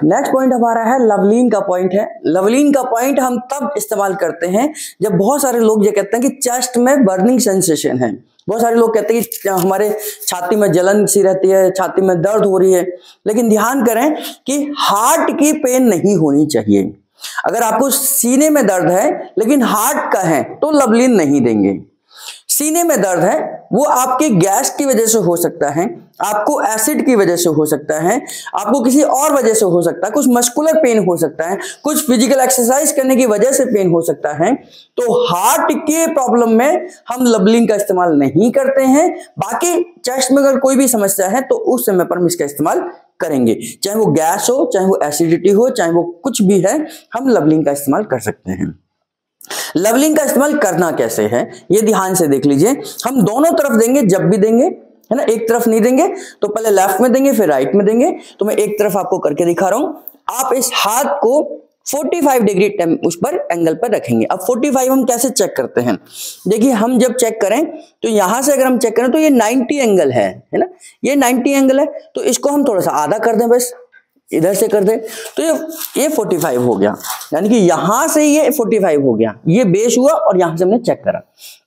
Next point हमारा है लवलीन का पॉइंट है। लवलीन का पॉइंट हम तब इस्तेमाल करते हैं जब बहुत सारे लोग ये कहते हैं कि चेस्ट में बर्निंग सेंसेशन है। बहुत सारे लोग कहते हैं कि हमारे छाती में जलन सी रहती है, छाती में दर्द हो रही है, लेकिन ध्यान करें कि हार्ट की पेन नहीं होनी चाहिए। अगर आपको सीने में दर्द है लेकिन हार्ट का है तो लवलीन नहीं देंगे। सीने में दर्द है वो आपके गैस की वजह से हो सकता है, आपको एसिड की वजह से हो सकता है, आपको किसी और वजह से हो सकता है, कुछ मस्कुलर पेन हो सकता है, कुछ फिजिकल एक्सरसाइज करने की वजह से पेन हो सकता है। तो हार्ट के प्रॉब्लम में हम लवलीन का इस्तेमाल नहीं करते हैं। बाकी चेस्ट में अगर कोई भी समस्या है तो उस समय पर हम इसका इस्तेमाल करेंगे, चाहे वो गैस हो, चाहे वो एसिडिटी हो, चाहे वो कुछ भी है, हम लवलीन का इस्तेमाल कर सकते हैं। लवलीन का इस्तेमाल करना कैसे है ये ध्यान से देख लीजिए। हम दोनों तरफ देंगे, जब भी देंगे, है ना, एक तरफ नहीं देंगे तो पहले लेफ्ट में देंगे फिर राइट में देंगे। तो मैं एक तरफ आपको करके दिखा रहा हूं। आप इस हाथ को 45 डिग्री उस पर एंगल पर रखेंगे। अब 45 हम कैसे चेक करते हैं? देखिए, हम जब चेक करें तो यहां से अगर हम चेक करें तो ये 90 एंगल है ना, ये 90 एंगल है। तो इसको हम थोड़ा सा आधा कर दें, बस इधर से कर दे तो ये 45 हो गया, यानी कि यहां से ये 45 हो गया, ये बेस हुआ और यहां से हमने चेक करा।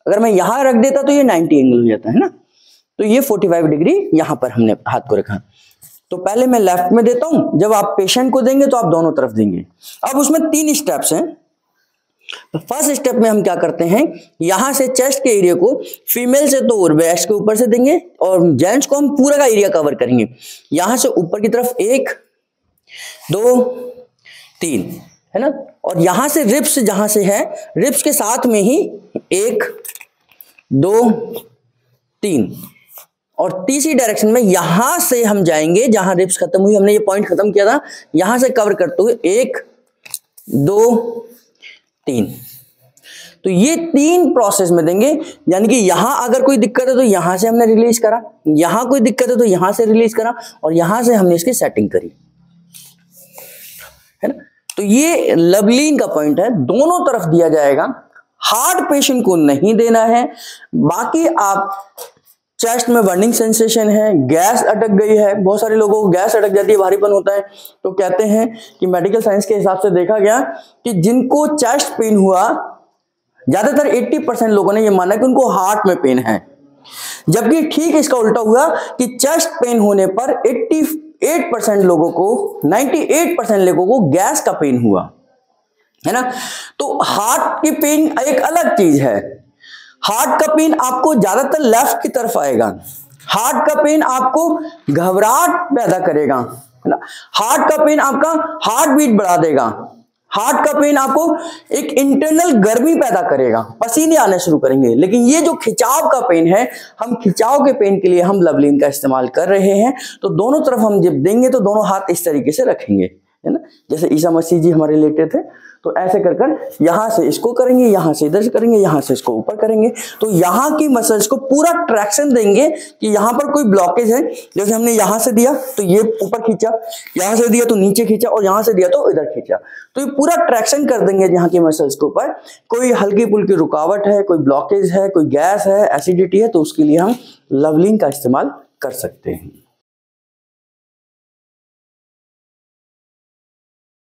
अगर मैं यहां रख देता तो ये 90 एंगल हो जाता है ना। तो ये 45 डिग्री यहां पर हमने हाथ को रखा। तो पहले मैं लेफ्ट में देता हूं, जब आप पेशेंट को देंगे तो आप दोनों तरफ देंगे। अब उसमें 3 स्टेप्स हैं। फर्स्ट स्टेप में हम क्या करते हैं, यहां से चेस्ट के एरिया को फीमेल से तो वेस्ट के ऊपर से देंगे और जेंट्स को हम पूरा का एरिया कवर करेंगे। यहां से ऊपर की तरफ 1 2 3, है ना, और यहां से रिब्स जहां से है, रिब्स के साथ में ही 1 2 3, और तीसरी डायरेक्शन में यहां से हम जाएंगे जहां रिब्स खत्म हुई, हमने ये पॉइंट खत्म किया था, यहां से कवर करते हुए 1 2 3। तो ये 3 प्रोसेस में देंगे, यानी कि यहां अगर कोई दिक्कत है तो यहां से हमने रिलीज करा, यहां कोई दिक्कत है तो यहां से रिलीज करा, और यहां से हमने इसकी सेटिंग करी, है ना। तो ये लवलीन का पॉइंट है, दोनों तरफ दिया जाएगा। हार्ट पेशेंट को नहीं देना है। बाकी आप चेस्ट में बर्निंग सेंसेशन है, गैस अटक गई है, बहुत सारे लोगों को गैस अटक जाती है, भारीपन होता है, तो कहते हैं कि मेडिकल साइंस के हिसाब से देखा गया कि जिनको चेस्ट पेन हुआ, ज्यादातर 80% लोगों ने यह माना कि उनको हार्ट में पेन है, जबकि ठीक इसका उल्टा हुआ कि चेस्ट पेन होने पर 88% लोगों को, 98% लोगों को गैस का पेन हुआ, है ना। तो हार्ट की पेन एक अलग चीज है। हार्ट का पेन आपको ज्यादातर लेफ्ट की तरफ आएगा। हार्ट का पेन आपको घबराहट पैदा करेगा, है ना। हार्ट का पेन आपका हार्ट बीट बढ़ा देगा। हार्ट का पेन आपको एक इंटरनल गर्मी पैदा करेगा, पसीने आने शुरू करेंगे। लेकिन ये जो खिंचाव का पेन है, हम खिंचाव के पेन के लिए हम लवलीन का इस्तेमाल कर रहे हैं। तो दोनों तरफ हम जब देंगे तो दोनों हाथ इस तरीके से रखेंगे, है ना, जैसे ईसा मसीह जी हमारे लेटे थे। तो ऐसे कर कर यहां से इसको करेंगे, यहां से इधर से करेंगे, यहां से इसको ऊपर करेंगे। तो यहां की मसल्स को पूरा ट्रैक्शन देंगे कि यहां पर कोई ब्लॉकेज है, जैसे हमने यहां से दिया तो ये ऊपर खींचा, यहां से दिया तो नीचे खींचा, और यहां से दिया तो इधर खींचा। तो ये पूरा ट्रैक्शन कर देंगे यहाँ की मसल्स के ऊपर। कोई हल्की फुल्की रुकावट है, कोई ब्लॉकेज है, कोई गैस है, एसिडिटी है, तो उसके लिए हम लवलीन का इस्तेमाल कर सकते हैं।